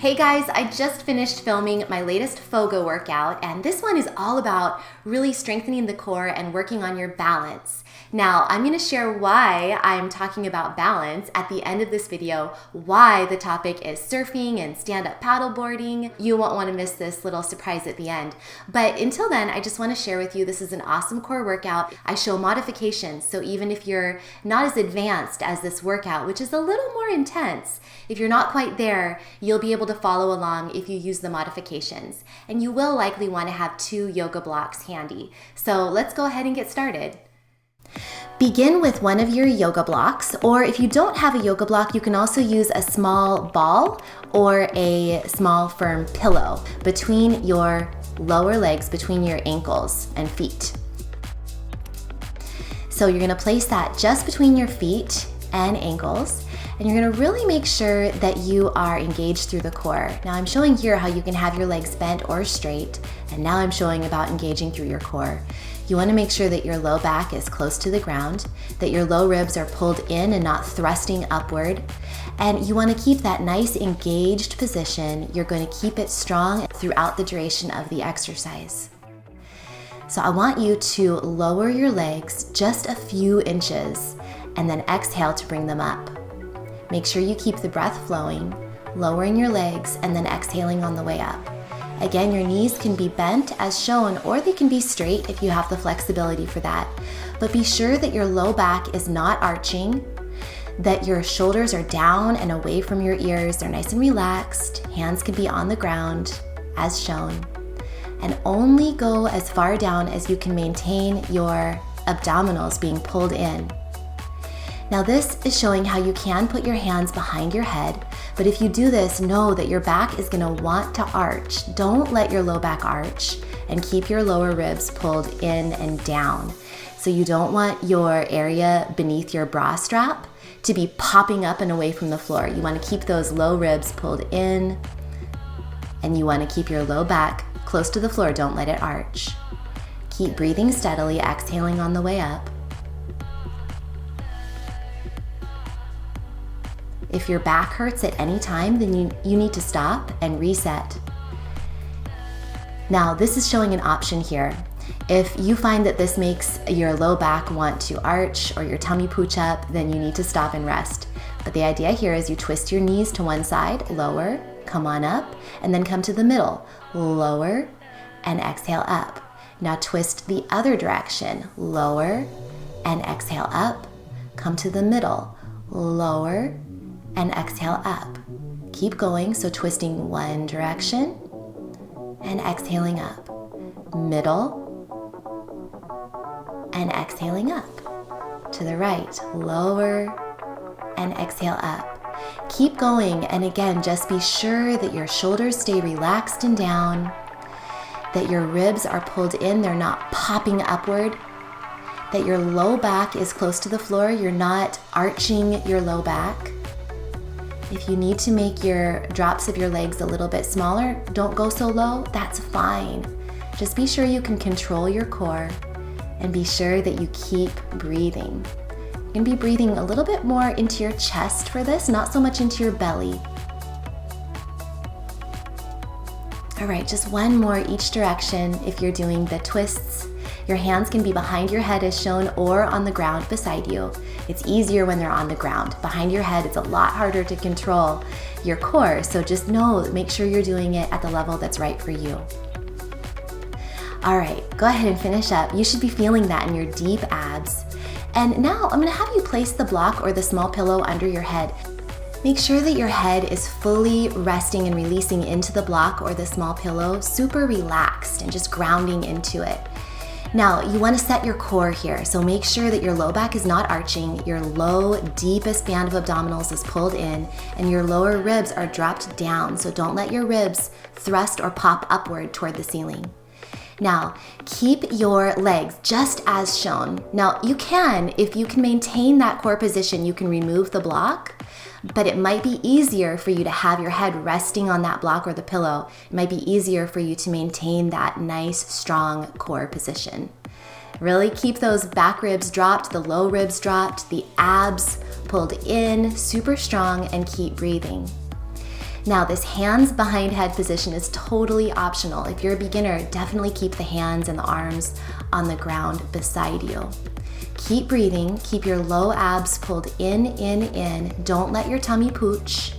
Hey guys, I just finished filming my latest Foga workout, and this one is all about really strengthening the core and working on your balance. Now, I'm going to share why I'm talking about balance at the end of this video, why the topic is surfing and stand-up paddleboarding. You won't want to miss this little surprise at the end. But until then, I just want to share with you this is an awesome core workout. I show modifications, so even if you're not as advanced as this workout, which is a little more intense, if you're not quite there, you'll be able to follow along if you use the modifications. And you will likely want to have 2 yoga blocks handy. So let's go ahead and get started. Begin with one of your yoga blocks, or if you don't have a yoga block, you can also use a small ball or a small firm pillow between your lower legs, between your ankles and feet. So you're going to place that just between your feet and ankles, and you're going to really make sure that you are engaged through the core. Now I'm showing here how you can have your legs bent or straight, and now I'm showing about engaging through your core. You want to make sure that your low back is close to the ground, that your low ribs are pulled in and not thrusting upward, and you want to keep that nice engaged position. You're going to keep it strong throughout the duration of the exercise. So I want you to lower your legs just a few inches and then exhale to bring them up. Make sure you keep the breath flowing, lowering your legs and then exhaling on the way up. Again, your knees can be bent as shown, or they can be straight if you have the flexibility for that. But be sure that your low back is not arching, that your shoulders are down and away from your ears. They're nice and relaxed. Hands can be on the ground as shown. And only go as far down as you can maintain your abdominals being pulled in. Now this is showing how you can put your hands behind your head, but if you do this, know that your back is going to want to arch. Don't let your low back arch, and keep your lower ribs pulled in and down. So you don't want your area beneath your bra strap to be popping up and away from the floor. You want to keep those low ribs pulled in, and you want to keep your low back close to the floor. Don't let it arch. Keep breathing steadily, exhaling on the way up. If your back hurts at any time, then you need to stop and reset. Now, this is showing an option here. If you find that this makes your low back want to arch or your tummy pooch up, then you need to stop and rest. But the idea here is you twist your knees to one side, lower, come on up, and then come to the middle, lower, and exhale up. Now twist the other direction, lower, and exhale up, come to the middle, lower, and exhale up. Keep going, so twisting one direction and exhaling up. Middle and exhaling up. To the right, lower and exhale up. Keep going, and again, just be sure that your shoulders stay relaxed and down, that your ribs are pulled in, they're not popping upward, that your low back is close to the floor, you're not arching your low back. If you need to make your drops of your legs a little bit smaller, don't go so low, that's fine. Just be sure you can control your core and be sure that you keep breathing. You can be breathing a little bit more into your chest for this, not so much into your belly. All right, just one more each direction if you're doing the twists. Your hands can be behind your head as shown, or on the ground beside you. It's easier when they're on the ground. Behind your head, it's a lot harder to control your core, so just make sure you're doing it at the level that's right for you. All right, go ahead and finish up. You should be feeling that in your deep abs. And now I'm gonna have you place the block or the small pillow under your head. Make sure that your head is fully resting and releasing into the block or the small pillow, super relaxed and just grounding into it. Now, you want to set your core here, so make sure that your low back is not arching, your low, deepest band of abdominals is pulled in, and your lower ribs are dropped down, so don't let your ribs thrust or pop upward toward the ceiling. Now, keep your legs just as shown. Now, if you can maintain that core position, you can remove the block, but it might be easier for you to have your head resting on that block or the pillow. It might be easier for you to maintain that nice, strong core position. Really keep those back ribs dropped, the low ribs dropped, the abs pulled in, super strong, and keep breathing. Now, this hands behind head position is totally optional. If you're a beginner, definitely keep the hands and the arms on the ground beside you. Keep breathing, keep your low abs pulled in. Don't let your tummy pooch.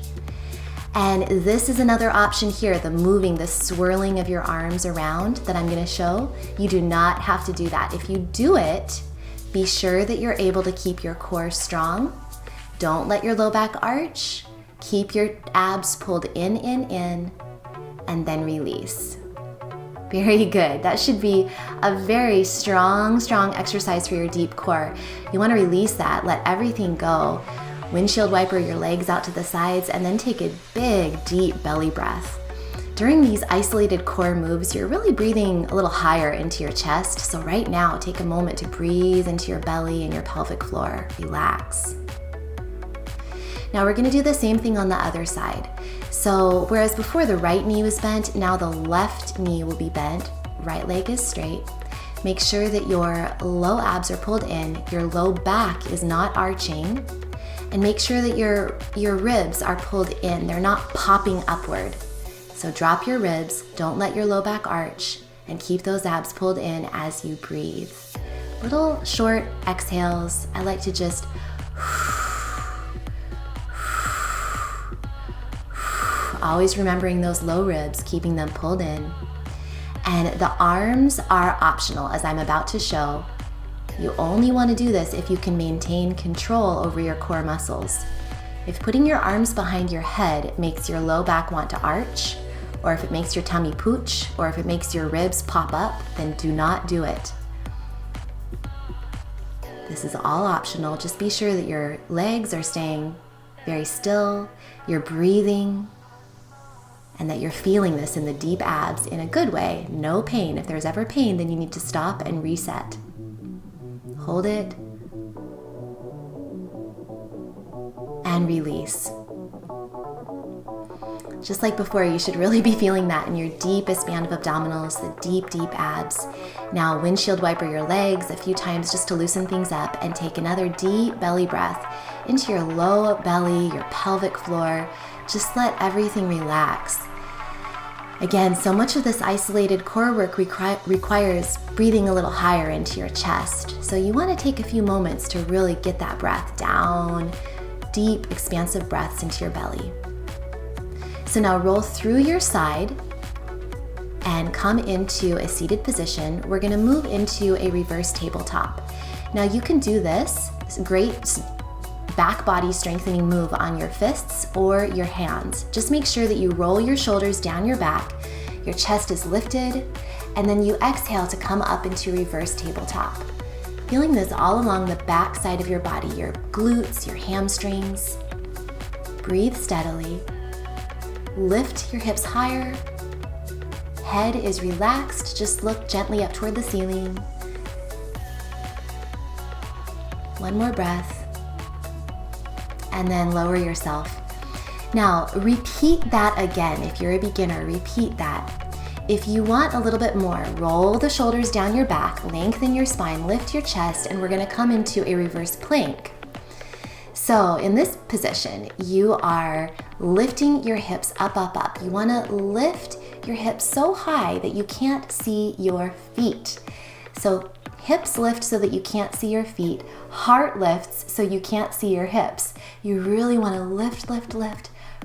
And this is another option here, the moving, the swirling of your arms around that I'm gonna show. You do not have to do that. If you do it, be sure that you're able to keep your core strong. Don't let your low back arch. Keep your abs pulled in, and then release. Very good. That should be a very strong exercise for your deep core. You want to release that, let everything go. Windshield wiper your legs out to the sides, and then take a big, deep belly breath. During these isolated core moves, you're really breathing a little higher into your chest. So right now, take a moment to breathe into your belly and your pelvic floor. Relax. Now we're gonna do the same thing on the other side. So whereas before the right knee was bent, now the left knee will be bent. Right leg is straight. Make sure that your low abs are pulled in, your low back is not arching, and make sure that your ribs are pulled in. They're not popping upward. So drop your ribs, don't let your low back arch, and keep those abs pulled in as you breathe. Little short exhales. I like to just always remembering those low ribs, keeping them pulled in. And the arms are optional, as I'm about to show. You only want to do this if you can maintain control over your core muscles. If putting your arms behind your head makes your low back want to arch, or if it makes your tummy pooch, or if it makes your ribs pop up, then do not do it. This is all optional. Just be sure that your legs are staying very still, you're breathing, and that you're feeling this in the deep abs in a good way. No pain. If there's ever pain, then you need to stop and reset. Hold it and release. Just like before, you should really be feeling that in your deepest band of abdominals, the deep abs. Now windshield wiper your legs a few times just to loosen things up, and take another deep belly breath into your low belly, your pelvic floor. Just let everything relax. Again, so much of this isolated core work requires breathing a little higher into your chest. So you want to take a few moments to really get that breath down, deep, expansive breaths into your belly. So now roll through your side and come into a seated position. We're going to move into a reverse tabletop. Now you can do this. It's a great back body strengthening move on your fists or your hands. Just make sure that you roll your shoulders down your back, your chest is lifted, and then you exhale to come up into reverse tabletop. Feeling this all along the back side of your body, your glutes, your hamstrings. Breathe steadily. Lift your hips higher. Head is relaxed. Just look gently up toward the ceiling. One more breath. And then lower yourself. Now, repeat that again. If you're a beginner, repeat that. If you want a little bit more, roll the shoulders down your back, lengthen your spine, lift your chest, and we're gonna come into a reverse plank. So in this position, you are lifting your hips up. You wanna lift your hips so high that you can't see your feet. So hips lift so that you can't see your feet. Heart lifts so you can't see your hips. You really want to lift,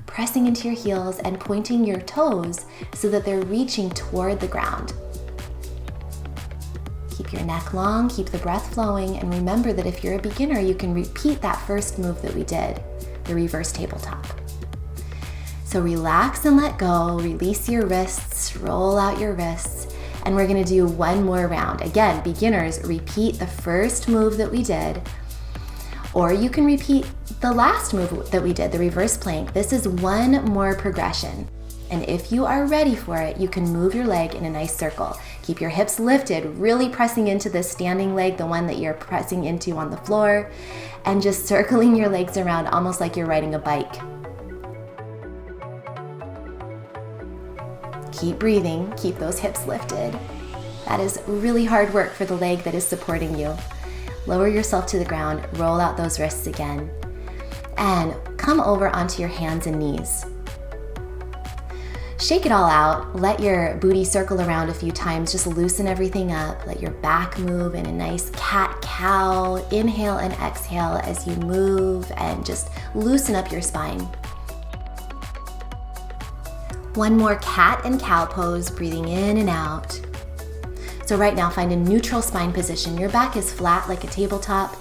pressing into your heels and pointing your toes so that they're reaching toward the ground. Keep your neck long, keep the breath flowing, and remember that if you're a beginner, you can repeat that first move that we did, the reverse tabletop. So relax and let go, release your wrists, roll out your wrists, and we're gonna do one more round. Again, beginners, repeat the first move that we did, or you can repeat the last move that we did, the reverse plank. This is one more progression. And if you are ready for it, you can move your leg in a nice circle. Keep your hips lifted, really pressing into the standing leg, the one that you're pressing into on the floor, and just circling your legs around almost like you're riding a bike. Keep breathing, keep those hips lifted. That is really hard work for the leg that is supporting you. Lower yourself to the ground, roll out those wrists again, and come over onto your hands and knees. shake it all out. Let your booty circle around a few times. Just loosen everything up. Let your back move in a nice cat-cow. Inhale and exhale as you move, and just loosen up your spine. One more cat and cow pose, breathing in and out. So right now, find a neutral spine position. Your back is flat like a tabletop.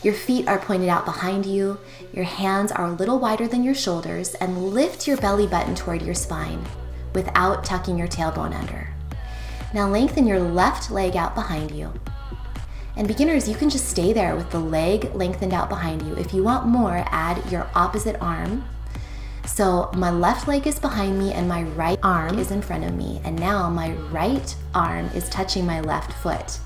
Your feet are pointed out behind you. Your hands are a little wider than your shoulders, and lift your belly button toward your spine without tucking your tailbone under. Now lengthen your left leg out behind you. And beginners, you can just stay there with the leg lengthened out behind you. If you want more, add your opposite arm. So my left leg is behind me and my right arm is in front of me. And now my right arm is touching my left foot.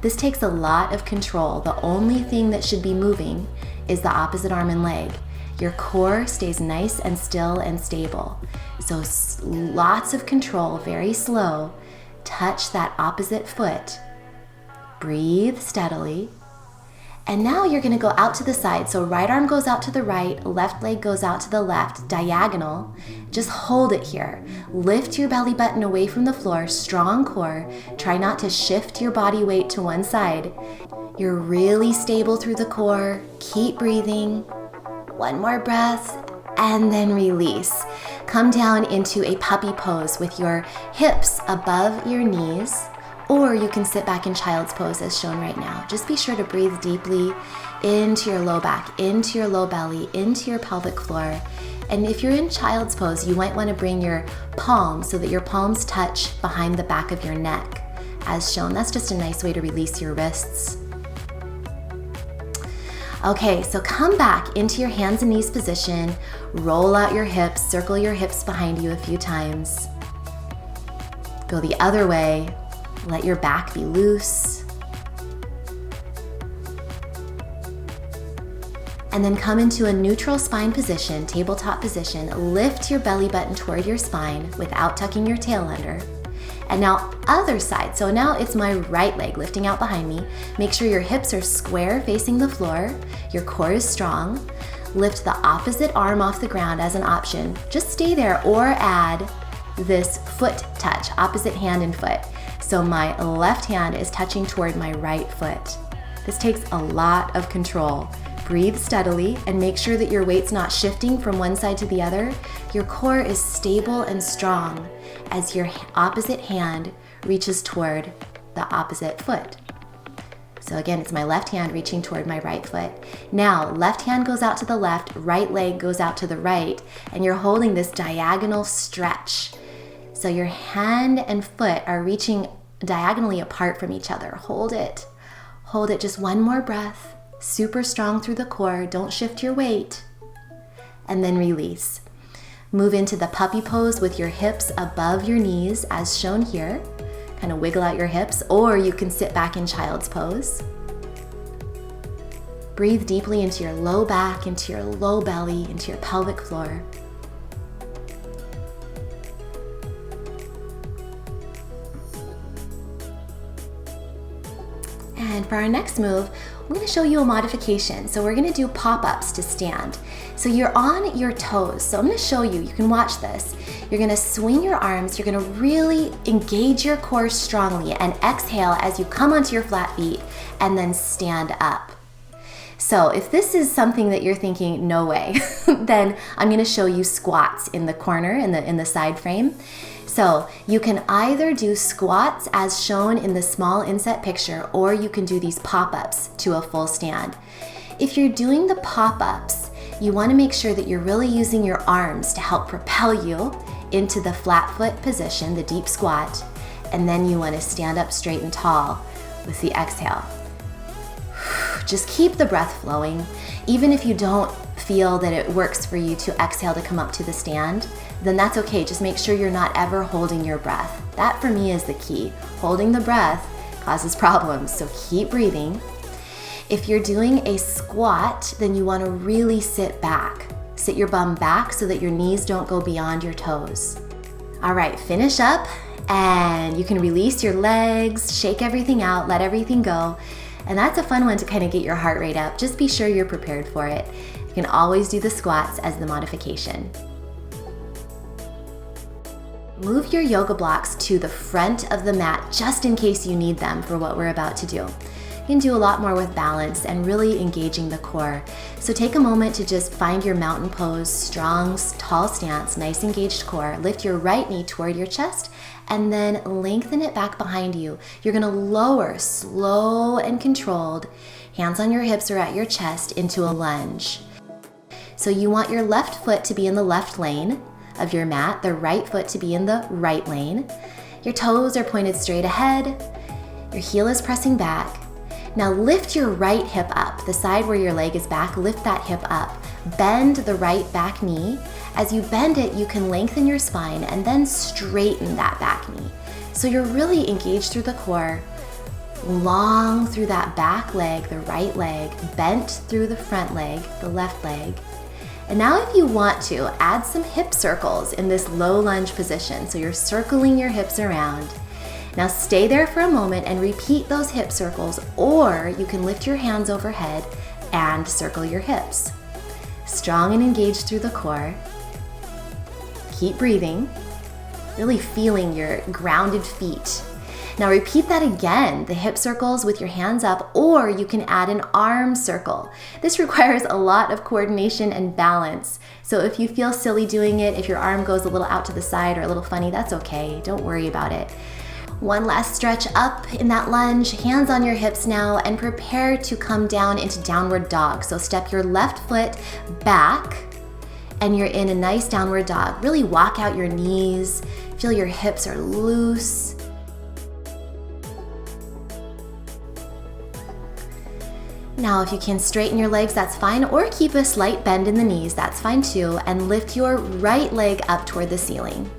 This takes a lot of control. The only thing that should be moving is the opposite arm and leg. Your core stays nice and still and stable. So lots of control, very slow. Touch that opposite foot. Breathe steadily. And now you're gonna go out to the side. So right arm goes out to the right, left leg goes out to the left, diagonal. Just hold it here. Lift your belly button away from the floor, strong core. Try not to shift your body weight to one side. You're really stable through the core. Keep breathing. One more breath, and then release. Come down into a puppy pose with your hips above your knees. Or you can sit back in child's pose as shown right now. Just be sure to breathe deeply into your low back, into your low belly, into your pelvic floor. And if you're in child's pose, you might want to bring your palms so that your palms touch behind the back of your neck as shown. That's just a nice way to release your wrists. Okay, so come back into your hands and knees position. Roll out your hips, circle your hips behind you a few times. Go the other way. Let your back be loose. And then come into a neutral spine position, tabletop position. Lift your belly button toward your spine without tucking your tail under. And now other side. So now it's my right leg lifting out behind me. Make sure your hips are square facing the floor. Your core is strong. Lift the opposite arm off the ground as an option. Just stay there or add this foot touch, opposite hand and foot. So my left hand is touching toward my right foot. This takes a lot of control. Breathe steadily and make sure that your weight's not shifting from one side to the other. Your core is stable and strong as your opposite hand reaches toward the opposite foot. So again, it's my left hand reaching toward my right foot. Now, left hand goes out to the left, right leg goes out to the right, and you're holding this diagonal stretch. So your hand and foot are reaching diagonally apart from each other. Hold it. Hold it. Just one more breath. Super strong through the core. Don't shift your weight. And then release. Move into the puppy pose with your hips above your knees as shown here. Kind of wiggle out your hips, or you can sit back in child's pose. Breathe deeply into your low back, into your low belly, into your pelvic floor. And for our next move, I'm going to show you a modification. So we're going to do pop-ups to stand. So you're on your toes. So I'm going to show you. You can watch this. You're going to swing your arms. You're going to really engage your core strongly and exhale as you come onto your flat feet and then stand up. So if this is something that you're thinking, no way, then I'm going to show you squats in the corner, in the side frame. So you can either do squats as shown in the small inset picture, or you can do these pop-ups to a full stand. If you're doing the pop-ups, you want to make sure that you're really using your arms to help propel you into the flat foot position, the deep squat, and then you want to stand up straight and tall with the exhale. Just keep the breath flowing. Even if you don't feel that it works for you to exhale to come up to the stand, then that's okay. Just make sure you're not ever holding your breath. That for me is the key. Holding the breath causes problems, so keep breathing. If you're doing a squat, then you want to really sit back. Sit your bum back so that your knees don't go beyond your toes. All right, finish up and you can release your legs, shake everything out, let everything go. And that's a fun one to kind of get your heart rate up. Just be sure you're prepared for it. You can always do the squats as the modification. move your yoga blocks to the front of the mat just in case you need them for what we're about to do. You can do a lot more with balance and really engaging the core. So take a moment to just find your mountain pose, strong, tall stance, nice engaged core. Lift your right knee toward your chest and then lengthen it back behind you. You're gonna lower, slow and controlled, hands on your hips or at your chest into a lunge. So you want your left foot to be in the left lane of your mat, the right foot to be in the right lane. Your toes are pointed straight ahead. Your heel is pressing back. Now lift your right hip up, the side where your leg is back, lift that hip up. Bend the right back knee. As you bend it, you can lengthen your spine and then straighten that back knee. So you're really engaged through the core, long through that back leg, the right leg, bent through the front leg, the left leg. And now if you want to, add some hip circles in this low lunge position. So you're circling your hips around. Now stay there for a moment and repeat those hip circles, or you can lift your hands overhead and circle your hips. Strong and engaged through the core. Keep breathing, really feeling your grounded feet. Now repeat that again, the hip circles with your hands up, or you can add an arm circle. This requires a lot of coordination and balance. So if you feel silly doing it, if your arm goes a little out to the side or a little funny, that's okay, don't worry about it. One last stretch up in that lunge, hands on your hips now, and prepare to come down into downward dog. So step your left foot back and you're in a nice downward dog. Really walk out your knees, feel your hips are loose. Now if you can straighten your legs, that's fine, or keep a slight bend in the knees, that's fine too, and lift your right leg up toward the ceiling.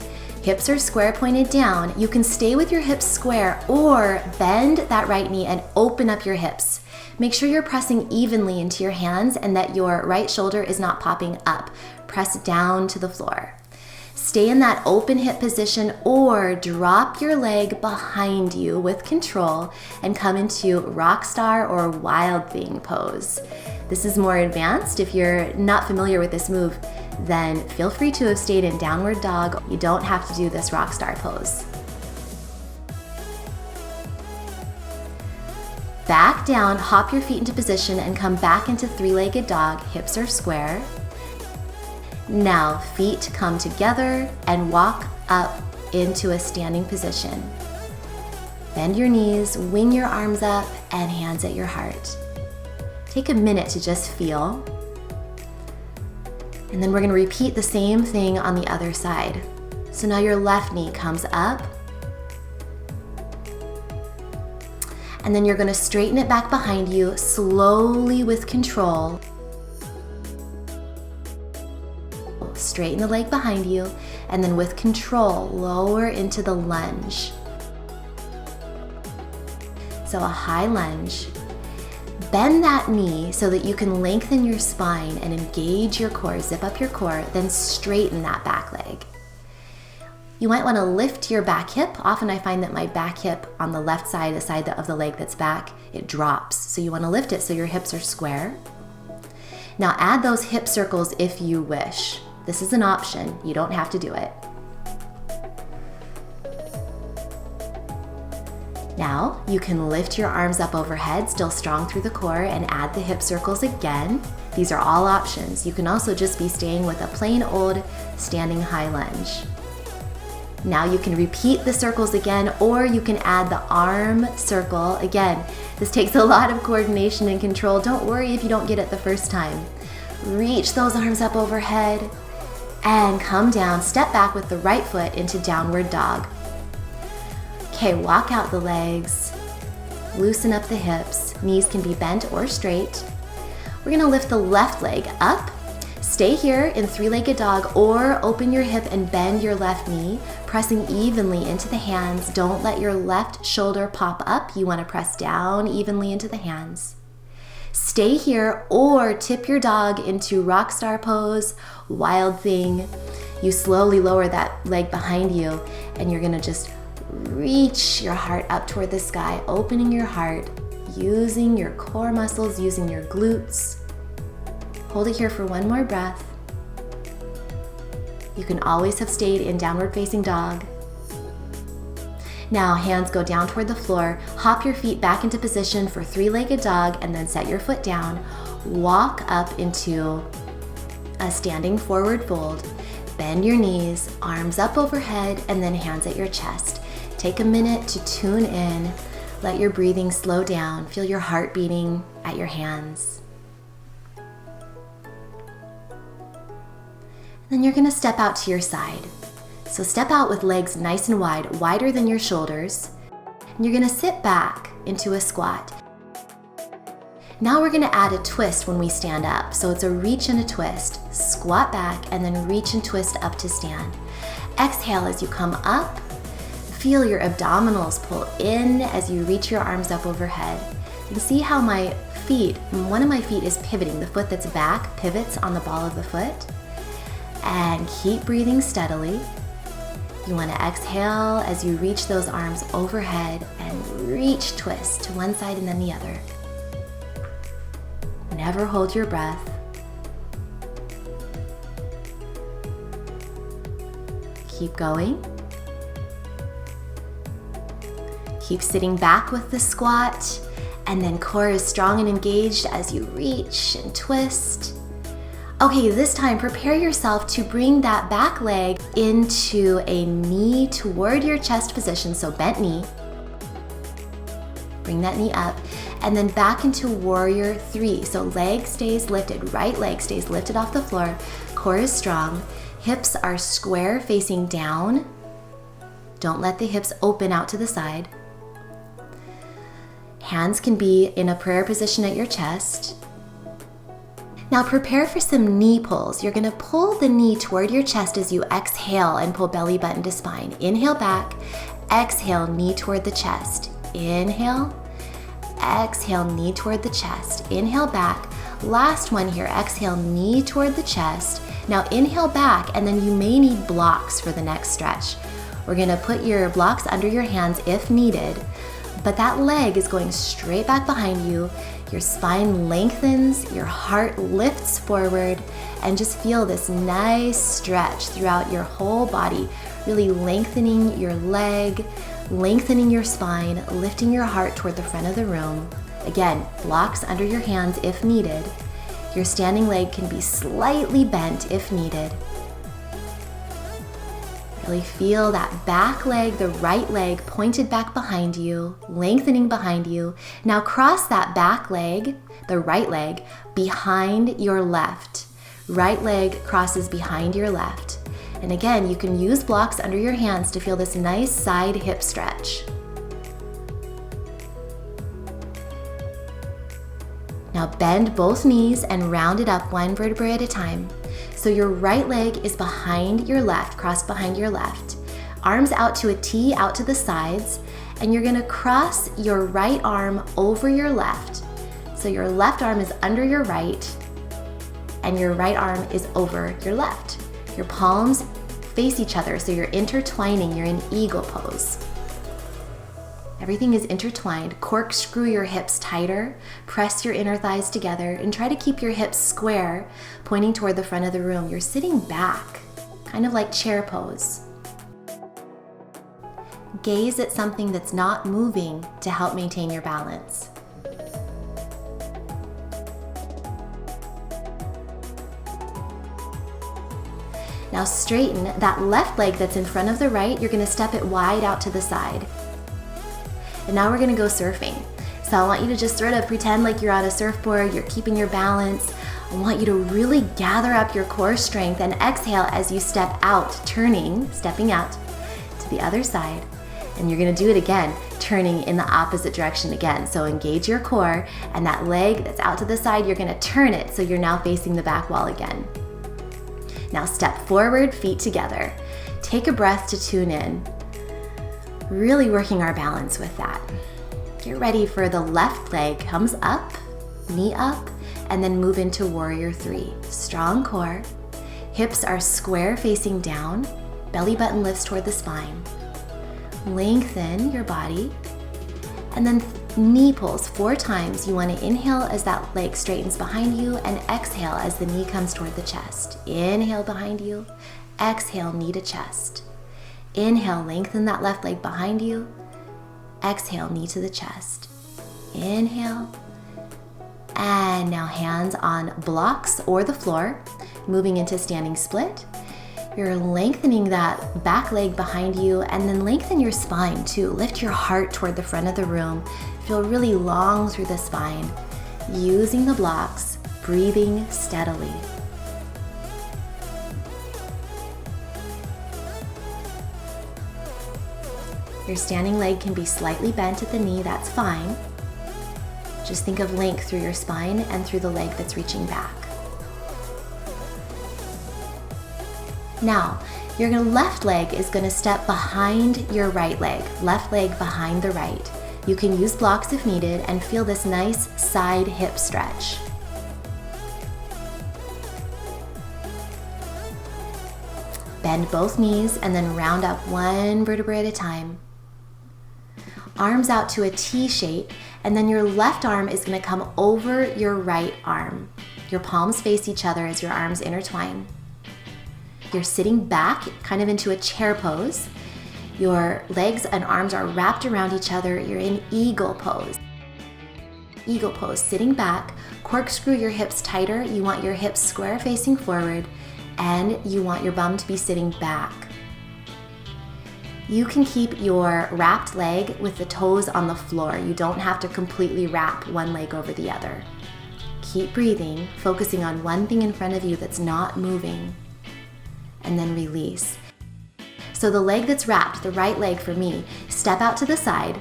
Hips are square pointed down. You can stay with your hips square or bend that right knee and open up your hips. Make sure you're pressing evenly into your hands and that your right shoulder is not popping up. Press down to the floor. Stay in that open hip position or drop your leg behind you with control and come into rock star or wild thing pose. This is more advanced. If you're not familiar with this move, then feel free to have stayed in downward dog. You don't have to do this rock star pose. Back down, hop your feet into position and come back into three-legged dog. Hips are square. Now feet come together and walk up into a standing position. Bend your knees, wing your arms up, and hands at your heart. Take a minute to just feel. And then we're going to repeat the same thing on the other side. So now your left knee comes up. And then you're going to straighten it back behind you slowly with control. Straighten the leg behind you, and then with control, lower into the lunge. So a high lunge. Bend that knee so that you can lengthen your spine and engage your core, zip up your core, then straighten that back leg. You might want to lift your back hip. Often I find that my back hip on the left side, the side of the leg that's back, it drops. So you want to lift it so your hips are square. Now add those hip circles if you wish. This is an option. You don't have to do it. Now you can lift your arms up overhead, still strong through the core, and add the hip circles again. These are all options. You can also just be staying with a plain old standing high lunge. Now you can repeat the circles again, or you can add the arm circle. Again, this takes a lot of coordination and control. Don't worry if you don't get it the first time. Reach those arms up overhead and come down. Step back with the right foot into downward dog. Okay, walk out the legs, loosen up the hips. Knees can be bent or straight. We're gonna lift the left leg up. Stay here in three-legged dog or open your hip and bend your left knee, pressing evenly into the hands. Don't let your left shoulder pop up. You wanna press down evenly into the hands. Stay here or tip your dog into rock star pose, wild thing. You slowly lower that leg behind you and you're gonna just reach your heart up toward the sky, opening your heart, using your core muscles, using your glutes. Hold it here for one more breath. You can always have stayed in downward facing dog. Now hands go down toward the floor, hop your feet back into position for three-legged dog, and then set your foot down. Walk up into a standing forward fold. Bend your knees, arms up overhead, and then hands at your chest. Take a minute to tune in. Let your breathing slow down. Feel your heart beating at your hands. Then you're gonna step out to your side. So step out with legs nice and wide, wider than your shoulders. And you're gonna sit back into a squat. Now we're gonna add a twist when we stand up. So it's a reach and a twist. Squat back and then reach and twist up to stand. Exhale as you come up. Feel your abdominals pull in as you reach your arms up overhead. You can see how my feet, one of my feet is pivoting. The foot that's back pivots on the ball of the foot. And keep breathing steadily. You want to exhale as you reach those arms overhead and reach, twist to one side and then the other. Never hold your breath. Keep going. Keep sitting back with the squat, and then core is strong and engaged as you reach and twist. Okay, this time prepare yourself to bring that back leg into a knee toward your chest position, so bent knee. Bring that knee up, and then back into warrior three. So leg stays lifted, right leg stays lifted off the floor, core is strong, hips are square facing down. Don't let the hips open out to the side. Hands can be in a prayer position at your chest. Now prepare for some knee pulls. You're gonna pull the knee toward your chest as you exhale and pull belly button to spine. Inhale back, exhale, knee toward the chest. Inhale, exhale, knee toward the chest. Inhale back. Last one here, exhale, knee toward the chest. Now inhale back, and then you may need blocks for the next stretch. We're gonna put your blocks under your hands if needed, but that leg is going straight back behind you. Your spine lengthens, your heart lifts forward, and just feel this nice stretch throughout your whole body, really lengthening your leg, lengthening your spine, lifting your heart toward the front of the room. Again, blocks under your hands if needed. Your standing leg can be slightly bent if needed. Really feel that back leg, the right leg, pointed back behind you, lengthening behind you. Now cross that back leg, the right leg, behind your left. Right leg crosses behind your left. And again, you can use blocks under your hands to feel this nice side hip stretch. Now bend both knees and round it up one vertebrae at a time. So your right leg is behind your left, crossed behind your left. Arms out to a T, out to the sides, and you're gonna cross your right arm over your left. So your left arm is under your right, and your right arm is over your left. Your palms face each other, so you're intertwining, you're in eagle pose. Everything is intertwined. Corkscrew your hips tighter, press your inner thighs together, and try to keep your hips square, pointing toward the front of the room. You're sitting back, kind of like chair pose. Gaze at something that's not moving to help maintain your balance. Now straighten that left leg that's in front of the right. You're gonna step it wide out to the side. And now we're gonna go surfing. So I want you to just sort of pretend like you're on a surfboard, you're keeping your balance. I want you to really gather up your core strength and exhale as you step out, turning, stepping out to the other side. And you're gonna do it again, turning in the opposite direction again. So engage your core, and that leg that's out to the side, you're gonna turn it so you're now facing the back wall again. Now step forward, feet together. Take a breath to tune in. Really working our balance with that. Get ready for the left leg comes up, knee up, and then move into warrior three. Strong core, hips are square facing down, belly button lifts toward the spine. Lengthen your body, and then knee pulls 4 times. You want to inhale as that leg straightens behind you, and exhale as the knee comes toward the chest. Inhale behind you, exhale knee to chest. Inhale, lengthen that left leg behind you. Exhale, knee to the chest. Inhale. And now hands on blocks or the floor, moving into standing split. You're lengthening that back leg behind you, and then lengthen your spine too. Lift your heart toward the front of the room. Feel really long through the spine. Using the blocks, breathing steadily. Your standing leg can be slightly bent at the knee, that's fine. Just think of length through your spine and through the leg that's reaching back. Now, your left leg is going to step behind your right leg, left leg behind the right. You can use blocks if needed and feel this nice side hip stretch. Bend both knees and then round up one vertebra at a time. Arms out to a T shape, and then your left arm is going to come over your right arm. Your palms face each other as your arms intertwine. You're sitting back, kind of into a chair pose. Your legs and arms are wrapped around each other. You're in eagle pose. Eagle pose, sitting back, corkscrew your hips tighter. You want your hips square facing forward, and you want your bum to be sitting back. You can keep your wrapped leg with the toes on the floor. You don't have to completely wrap one leg over the other. Keep breathing, focusing on one thing in front of you that's not moving, and then release. So the leg that's wrapped, the right leg for me, step out to the side.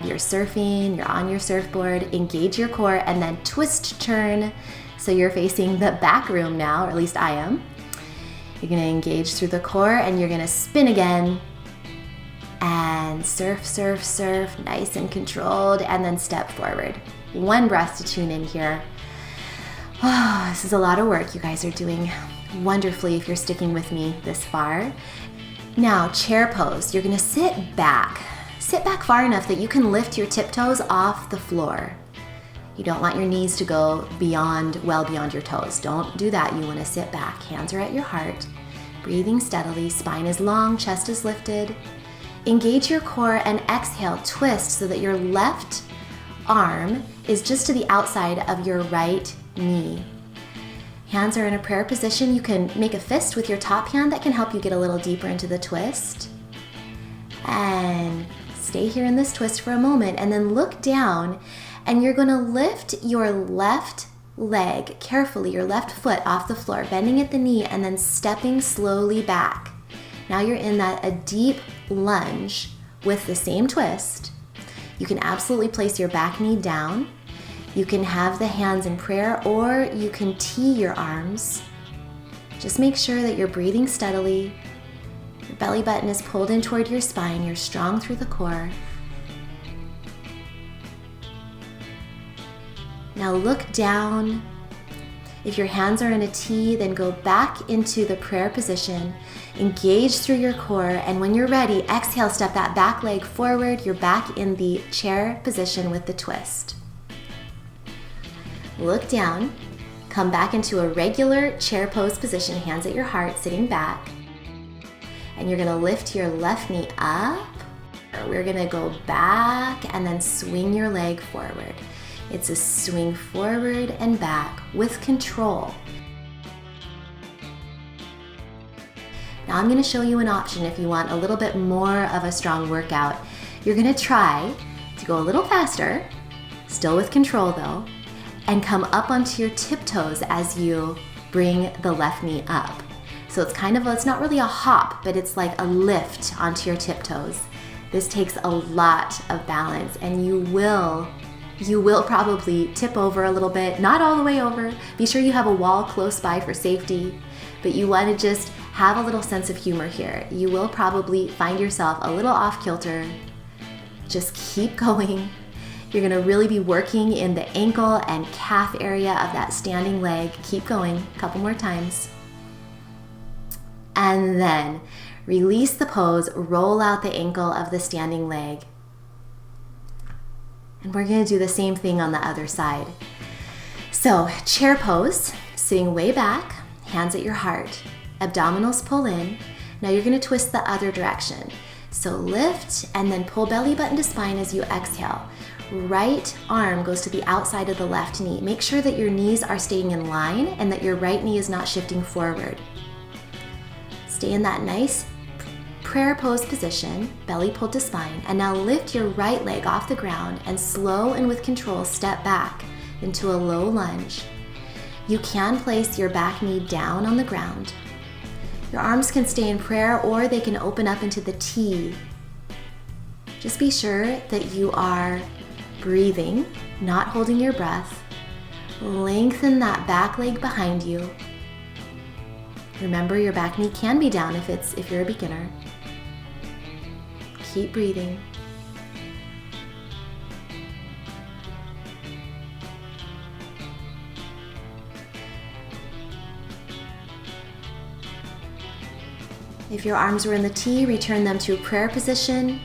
You're surfing, you're on your surfboard, engage your core, and then twist, turn. So you're facing the back room now, or at least I am. You're gonna engage through the core and you're gonna spin again. And surf, surf, surf, nice and controlled, and then step forward. One breath to tune in here. Oh, this is a lot of work. You guys are doing wonderfully if you're sticking with me this far. Now, chair pose. You're gonna sit back. Sit back far enough that you can lift your tiptoes off the floor. You don't want your knees to go well beyond your toes. Don't do that. You want to sit back. Hands are at your heart. Breathing steadily. Spine is long, chest is lifted. Engage your core and exhale. Twist so that your left arm is just to the outside of your right knee. Hands are in a prayer position. You can make a fist with your top hand. That can help you get a little deeper into the twist. And stay here in this twist for a moment, and then look down. And you're gonna lift your left leg carefully, your left foot off the floor, bending at the knee and then stepping slowly back. Now you're in a deep lunge with the same twist. You can absolutely place your back knee down. You can have the hands in prayer, or you can tee your arms. Just make sure that you're breathing steadily. Your belly button is pulled in toward your spine. You're strong through the core. Now look down. If your hands are in a T, then go back into the prayer position. Engage through your core, and when you're ready, exhale, step that back leg forward. You're back in the chair position with the twist. Look down. Come back into a regular chair pose position, hands at your heart, sitting back. And you're gonna lift your left knee up. We're gonna go back and then swing your leg forward. It's a swing forward and back with control. Now I'm going to show you an option if you want a little bit more of a strong workout. You're going to try to go a little faster, still with control though, and come up onto your tiptoes as you bring the left knee up. So it's not really a hop, but it's like a lift onto your tiptoes. This takes a lot of balance, and you will probably tip over a little bit, not all the way over. Be sure you have a wall close by for safety, but you want to just have a little sense of humor here. You will probably find yourself a little off kilter. Just keep going. You're going to really be working in the ankle and calf area of that standing leg. Keep going, a couple more times. And then release the pose, roll out the ankle of the standing leg. And we're going to do the same thing on the other side. So chair pose, sitting way back, hands at your heart. Abdominals pull in. Now you're gonna twist the other direction. So lift and then pull belly button to spine as you exhale. Right arm goes to the outside of the left knee. Make sure that your knees are staying in line and that your right knee is not shifting forward. Stay in that nice prayer pose position, belly pulled to spine, and now lift your right leg off the ground and slow and with control step back into a low lunge. You can place your back knee down on the ground. Your arms can stay in prayer or they can open up into the T. Just be sure that you are breathing, not holding your breath. Lengthen that back leg behind you. Remember, your back knee can be down if you're a beginner. Keep breathing. If your arms were in the T, return them to a prayer position.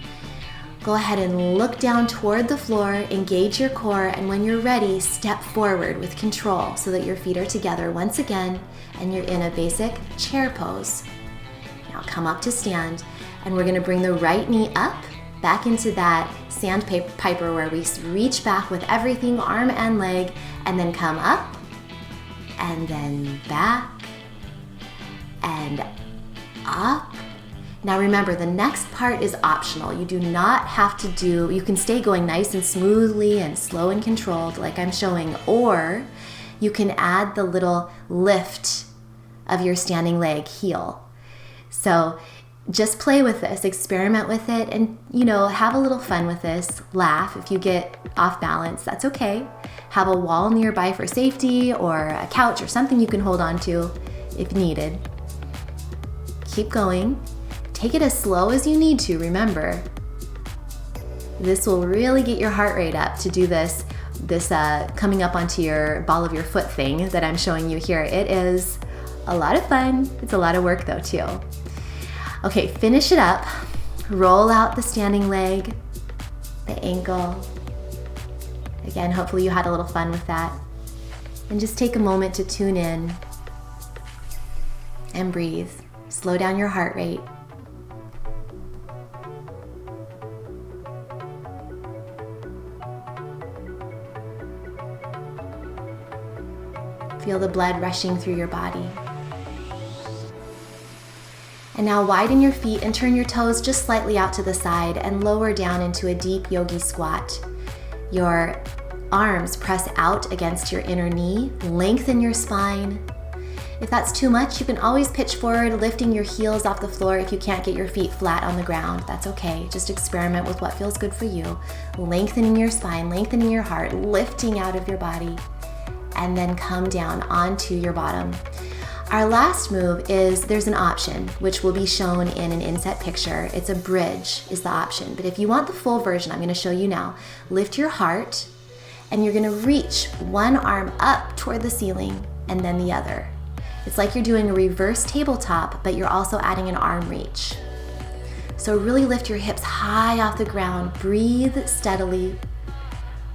Go ahead and look down toward the floor, engage your core, and when you're ready, step forward with control so that your feet are together once again and you're in a basic chair pose. Now come up to stand, and we're gonna bring the right knee up, back into that sandpiper where we reach back with everything, arm and leg, and then come up, and then back, and up. Now remember, the next part is optional. You do not have to do, you can stay going nice and smoothly and slow and controlled like I'm showing, or you can add the little lift of your standing leg heel. So just play with this, experiment with it, and have a little fun with this. Laugh if you get off balance, that's okay. Have a wall nearby for safety or a couch or something you can hold on to if needed. Keep going. Take it as slow as you need to, remember. This will really get your heart rate up to do this coming up onto your ball of your foot thing that I'm showing you here. It is a lot of fun. It's a lot of work though too. Okay, finish it up. Roll out the standing leg, the ankle. Again, hopefully you had a little fun with that. And just take a moment to tune in and breathe. Slow down your heart rate. Feel the blood rushing through your body. And now widen your feet and turn your toes just slightly out to the side and lower down into a deep yogi squat. Your arms press out against your inner knee, lengthen your spine. If that's too much, you can always pitch forward, lifting your heels off the floor if you can't get your feet flat on the ground. That's okay. Just experiment with what feels good for you. Lengthening your spine, lengthening your heart, lifting out of your body, and then come down onto your bottom. Our last move is, there's an option, which will be shown in an inset picture. It's a bridge is the option. But if you want the full version, I'm gonna show you now. Lift your heart, and you're gonna reach one arm up toward the ceiling, and then the other. It's like you're doing a reverse tabletop, but you're also adding an arm reach. So really lift your hips high off the ground, breathe steadily,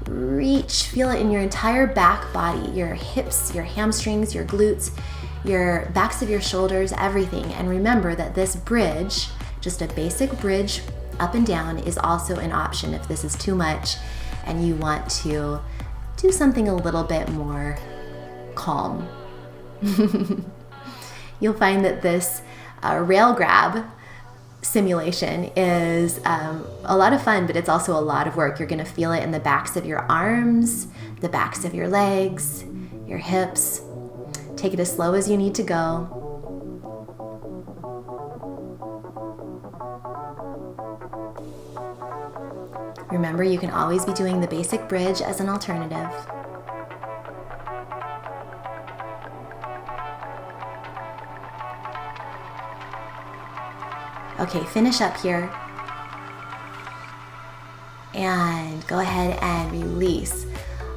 reach, feel it in your entire back body, your hips, your hamstrings, your glutes, your backs of your shoulders, everything. And remember that this bridge, just a basic bridge up and down, is also an option if this is too much and you want to do something a little bit more calm. You'll find that this rail grab simulation is a lot of fun, but it's also a lot of work. You're gonna feel it in the backs of your arms, the backs of your legs, your hips. Take it as slow as you need to go. Remember, you can always be doing the basic bridge as an alternative. Okay, finish up here. And go ahead and release.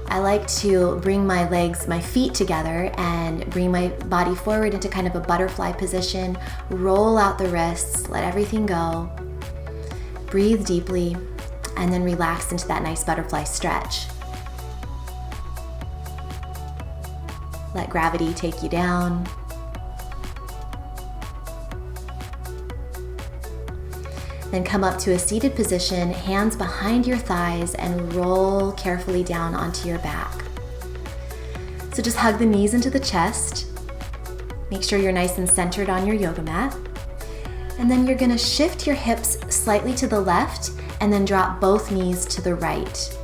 I like to bring my legs, my feet together and bring my body forward into kind of a butterfly position. Roll out the wrists, let everything go. Breathe deeply, and then relax into that nice butterfly stretch. Let gravity take you down. Then come up to a seated position, hands behind your thighs, and roll carefully down onto your back. So just hug the knees into the chest. Make sure you're nice and centered on your yoga mat. And then you're gonna shift your hips slightly to the left and then drop both knees to the right.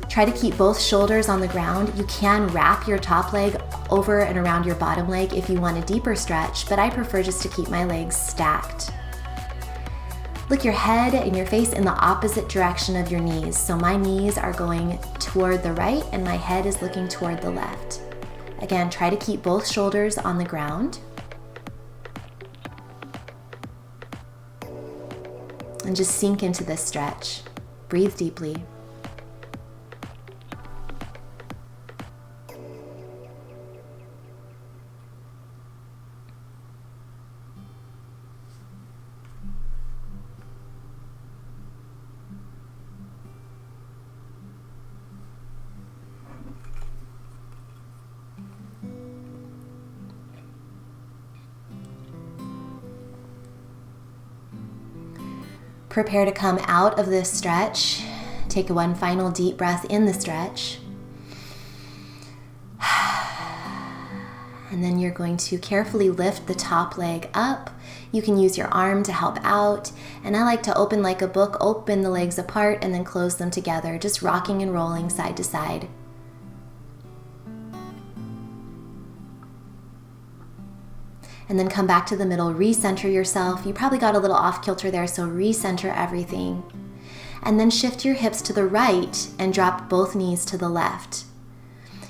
Try to keep both shoulders on the ground. You can wrap your top leg over and around your bottom leg if you want a deeper stretch, but I prefer just to keep my legs stacked. Look your head and your face in the opposite direction of your knees. So my knees are going toward the right and my head is looking toward the left. Again, try to keep both shoulders on the ground. And just sink into this stretch. Breathe deeply. Prepare to come out of this stretch. Take one final deep breath in the stretch. And then you're going to carefully lift the top leg up. You can use your arm to help out. And I like to open like a book, open the legs apart and then close them together, just rocking and rolling side to side. And then come back to the middle, recenter yourself. You probably got a little off kilter there, so recenter everything. And then shift your hips to the right and drop both knees to the left.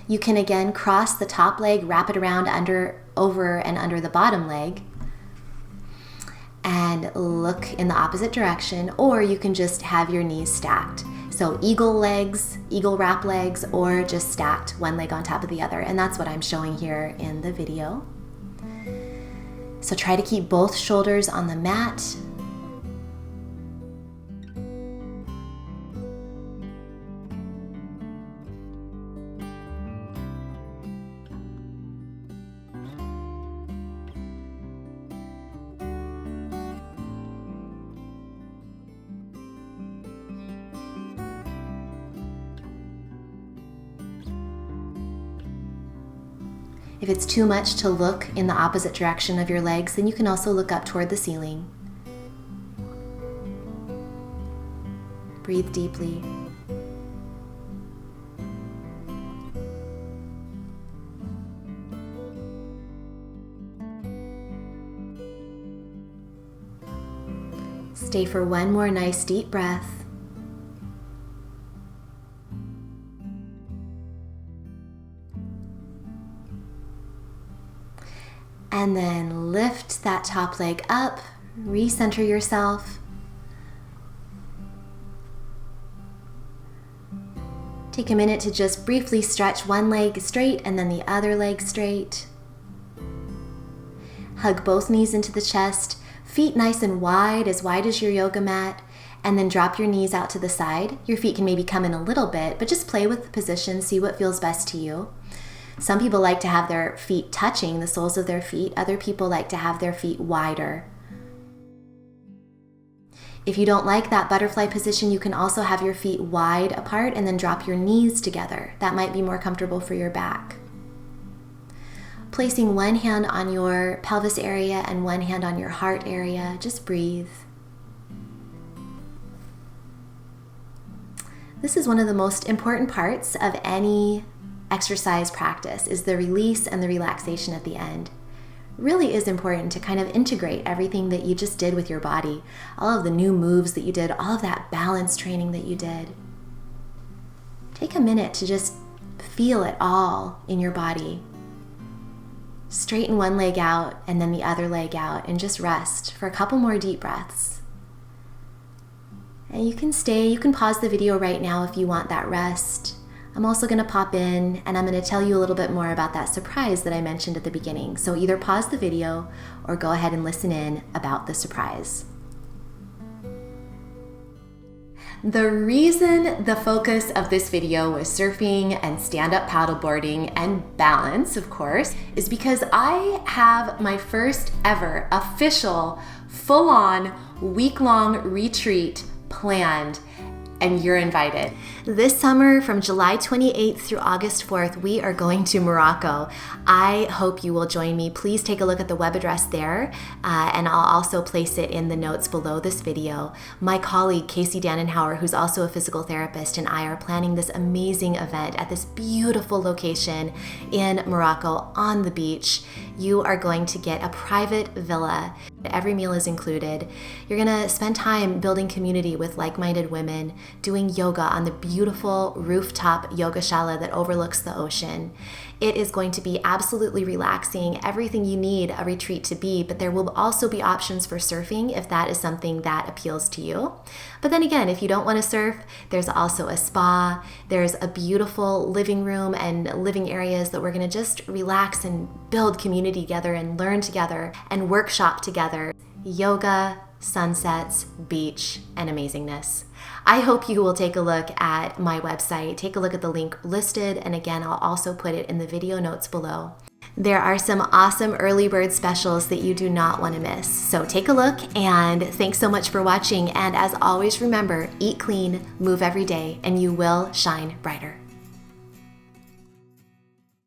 You can again cross the top leg, wrap it around over and under the bottom leg, and look in the opposite direction, or you can just have your knees stacked. So eagle legs, eagle wrap legs, or just stacked one leg on top of the other. And that's what I'm showing here in the video. So try to keep both shoulders on the mat. If it's too much to look in the opposite direction of your legs, then you can also look up toward the ceiling. Breathe deeply. Stay for one more nice deep breath. And then lift that top leg up, recenter yourself. Take a minute to just briefly stretch one leg straight and then the other leg straight. Hug both knees into the chest, feet nice and wide as your yoga mat, and then drop your knees out to the side. Your feet can maybe come in a little bit, but just play with the position, see what feels best to you. Some people like to have their feet touching the soles of their feet. Other people like to have their feet wider. If you don't like that butterfly position, you can also have your feet wide apart and then drop your knees together. That might be more comfortable for your back. Placing one hand on your pelvis area and one hand on your heart area. Just breathe. This is one of the most important parts of any exercise practice, is the release and the relaxation at the end. Really is important to kind of integrate everything that you just did with your body, all of the new moves that you did, all of that balance training that you did. Take a minute to just feel it all in your body. Straighten one leg out and then the other leg out and just rest for a couple more deep breaths. And you can pause the video right now if you want that rest. I'm also going to pop in and I'm going to tell you a little bit more about that surprise that I mentioned at the beginning. So either pause the video or go ahead and listen in about the surprise. The reason the focus of this video was surfing and stand-up paddleboarding and balance, of course, is because I have my first ever official full-on week-long retreat planned, and you're invited. This summer, from July 28th through August 4th, we are going to Morocco. I hope you will join me. Please take a look at the web address there, and I'll also place it in the notes below this video. My colleague, Casey Dannenhauer, who's also a physical therapist, and I are planning this amazing event at this beautiful location in Morocco on the beach. You are going to get a private villa. Every meal is included. You're gonna spend time building community with like-minded women, doing yoga on the beautiful rooftop yoga shala that overlooks the ocean. It is going to be absolutely relaxing, everything you need a retreat to be, but there will also be options for surfing if that is something that appeals to you. But then again, if you don't want to surf, there's also a spa, there's a beautiful living room and living areas that we're gonna just relax and build community together and learn together and workshop together. Yoga, sunsets, beach, and amazingness. I hope you will take a look at my website, take a look at the link listed, and again, I'll also put it in the video notes below. There are some awesome early bird specials that you do not want to miss. So take a look, and thanks so much for watching. And as always, remember, eat clean, move every day, and you will shine brighter.